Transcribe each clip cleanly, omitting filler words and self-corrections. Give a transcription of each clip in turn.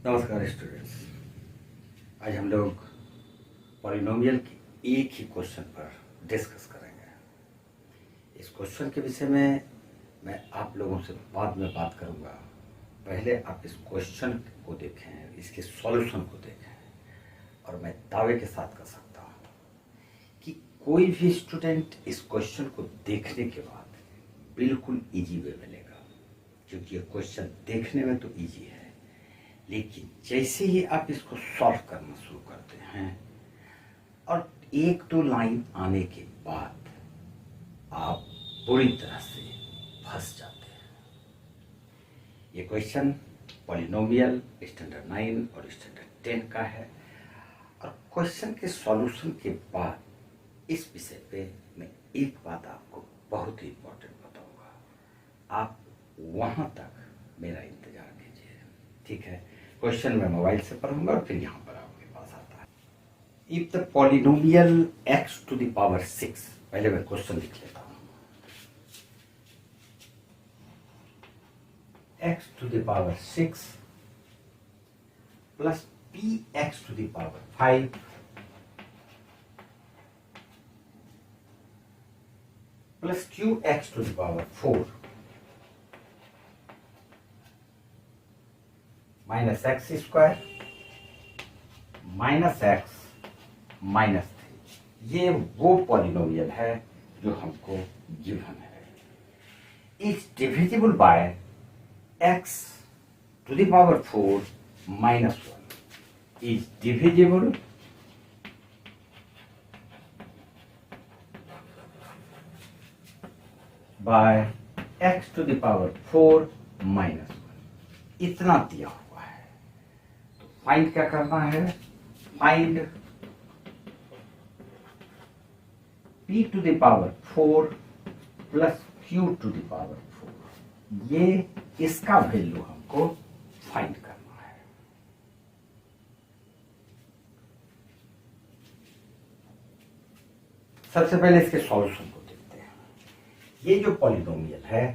नमस्कार स्टूडेंट्स। आज हम लोग पॉलिनोमियल के एक ही क्वेश्चन पर डिस्कस करेंगे। इस क्वेश्चन के विषय में मैं आप लोगों से बाद में बात करूंगा। पहले आप इस क्वेश्चन को देखें, इसके सॉल्यूशन को देखें, और मैं दावे के साथ कह सकता हूं कि कोई भी स्टूडेंट इस क्वेश्चन को देखने के बाद बिल्कुल इजी वे मिलेगा, क्योंकि ये क्वेश्चन देखने में तो इजी है, लेकिन जैसे ही आप इसको सॉल्व करना शुरू करते हैं और एक दो लाइन आने के बाद आप पूरी तरह से फंस जाते हैं। ये क्वेश्चन पॉलिनोमियल स्टैंडर्ड 9 और स्टैंडर्ड 10 का है, और क्वेश्चन के सॉल्यूशन के बाद इस विषय पे मैं एक बात आपको बहुत ही इम्पोर्टेंट बताऊंगा। आप वहां तक मेरा इंतजार कीजिए, ठीक है। क्वेश्चन मैं मोबाइल से पढ़ूंगा और फिर यहाँ पर आपके पास आता है। If the polynomial x to the power 6, पहले मैं क्वेश्चन लिख लेता हूँ। x to the power 6 plus px to the power 5 plus qx to the power 4 minus x square minus x minus 3, ये वो पॉलिनोमियल है जो हमको गिवन है। Is divisible by x to the power 4 minus 1, is divisible by x to the power 4 minus 1, इतना दिया हुआ। Find क्या करना है? Find p to the power 4 plus q to the power 4, ये इसका वैल्यू हमको फाइंड करना है। सबसे पहले इसके सॉल्यूशन को देखते हैं। ये जो पॉलिनोमियल है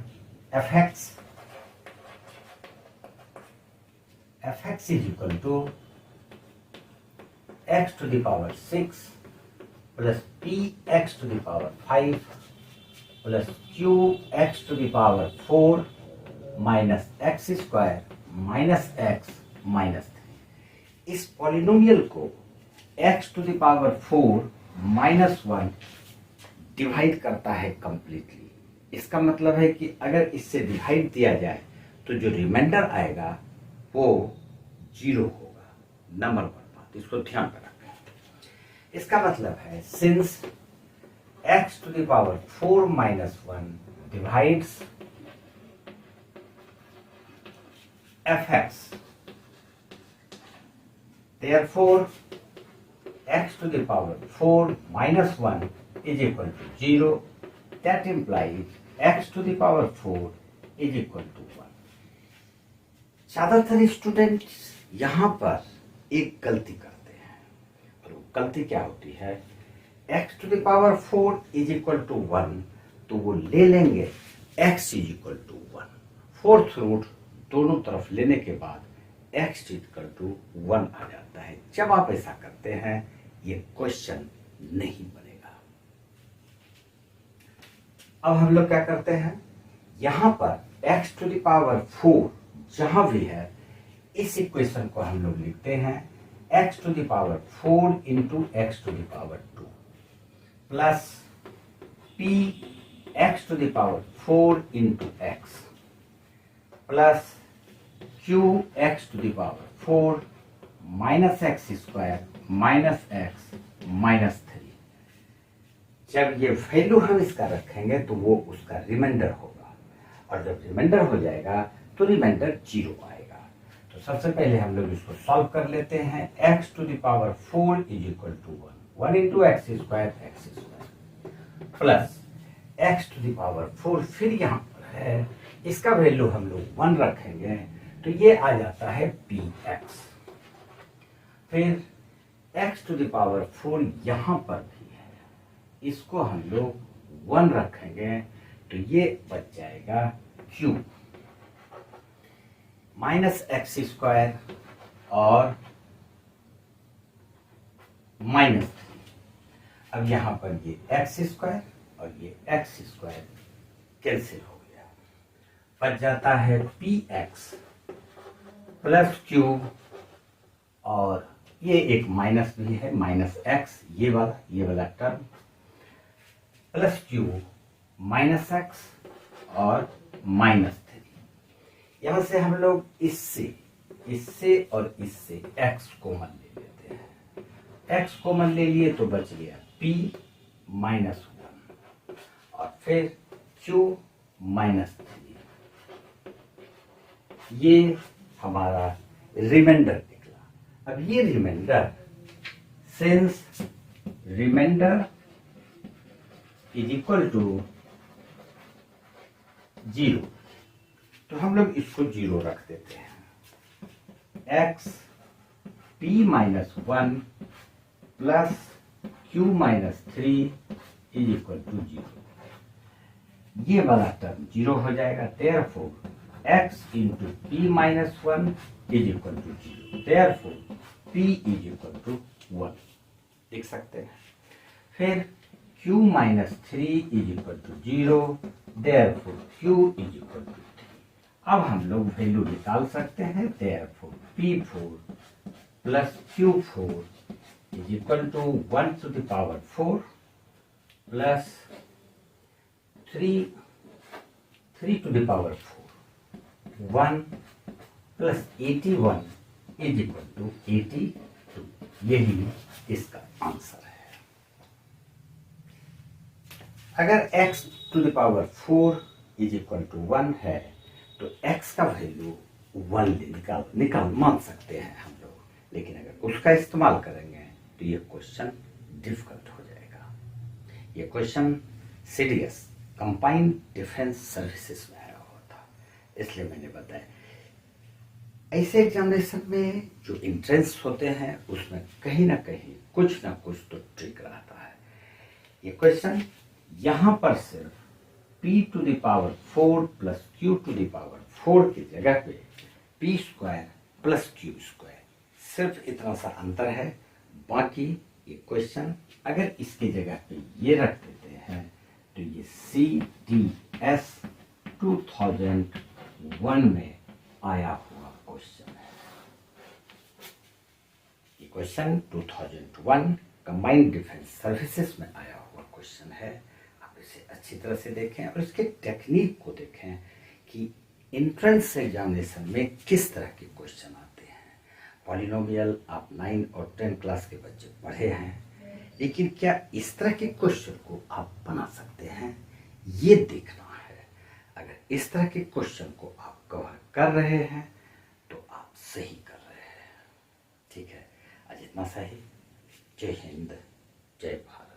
fx is equal to x to the power 6 plus px to the power 5 plus qx to the power 4 minus x square minus x minus 3। इस पॉलिनोमियल को x to the power 4 minus 1 divide करता है completely. इसका मतलब है कि अगर इससे डिवाइड दिया जाए तो जो रिमाइंडर आएगा वो 0 होगा, नंबर पर बात, इसको ध्यान में रखें। इसका मतलब है since x to the power 4 minus 1 divides fx, therefore x to the power 4 minus 1 is equal to 0, that implies x to the power 4 is equal to 1। ज्यादातर स्टूडेंट यहां पर एक गलती करते हैं, और वो गलती क्या होती है? x to the power 4 is equal to 1, तो वो ले लेंगे x is equal to 1। Fourth root दोनों तरफ लेने के बाद x इज इक्वल टू 1 आ जाता है। जब आप ऐसा करते हैं ये क्वेश्चन नहीं बनेगा। अब हम लोग क्या करते हैं, यहां पर x टू द पावर 4 जहां भी है, इस इक्वेशन को हम लोग लिखते हैं x to the power 4 into x to the power 2 plus p x to the power 4 into x plus q x to the power 4 minus x square minus x minus 3। जब ये वैल्यू हम इसका रखेंगे तो वो उसका रिमाइंडर होगा, और जब रिमाइंडर हो जाएगा तो रिमाइंडर 0 आएगा। तो सबसे पहले हम लोग इसको सॉल्व कर लेते हैं। x to the power 4 is equal to 1 into x square plus x to the power 4, फिर यहाँ पर है, इसका वैल्यू हम लोग 1 रखेंगे तो ये आ जाता है px। फिर x टू द पावर 4 यहाँ पर भी है, इसको हम लोग 1 रखेंगे तो ये बच जाएगा q माइनस एक्स स्क्वायर और -3। अब यहां पर ये x² और ये x² कैंसिल हो गया, बच जाता है px प्लस q, और ये एक माइनस भी है, -x, ये वाला टर्म, प्लस q -x और -3। यहां से हम लोग इससे और इससे x कॉमन ले लेते हैं। x कॉमन ले लिए तो बच गया p -1 और फिर q -3। ये हमारा रिमाइंडर निकला। अब ये reminder, since reminder is equal to 0, तो हम लोग इसको 0 रख देते हैं। x p -1 plus q -3 is equal to 0। ये वाला टर्म 0 हो जाएगा, therefore x into p -1 is equal to 0, therefore p is equal to 1 लिख सकते हैं। फिर q -3 is equal to 0, therefore q is equal to 3। अब हम लोग वैल्यू निकाल सकते हैं, therefore p4 plus q4 is equal to 1 to the power 4 plus 3 to the power 4, 1 plus 81 is equal to 82। यही इसका आंसर है। अगर x to the power 4 is equal to 1 है तो x का वैल्यू 1 निकाल मान सकते हैं हम लोग, लेकिन अगर उसका इस्तेमाल करेंगे तो ये क्वेश्चन डिफिकल्ट हो जाएगा। ये question CDS combined defence services में आया हुआ था, इसलिए मैंने बताया। ऐसे एग्जामिनेशन में जो एंट्रेंस होते हैं उसमें कहीं ना कहीं कुछ ना कुछ तो ट्रिक रहता है। ये क्वेश्चन यहां पर सिर्फ p to the power 4 plus q to the power 4 की जगह पे p² प्लस q², सिर्फ इतना सा अंतर है। बाकी ये क्वेश्चन अगर इसकी जगह पे ये रख देते हैं तो ये CDS 2001 में आया हुआ क्वेश्चन है। ये क्वेश्चन 2001 कंबाइंड डिफेंस सर्विसेज में आया हुआ क्वेश्चन है। आप इसे अच्छी तरह से देखें और इसके टेक्निक को देखें कि एंट्रेंस एग्जामिनेशन में किस तरह के क्वेश्चन आते हैं। पॉलिनोमियल आप 9 और 10 क्लास के बच्चे पढ़े हैं, लेकिन क्या इस तरह के क्वेश्चन को आप बना सकते हैं, ये देखना है। अगर इस तरह के क्वेश्चन को आप कवर कर रहे हैं तो आप सही कर रहे हैं। ठीक है, आज इतना सही। जय हिंद, जय भारत।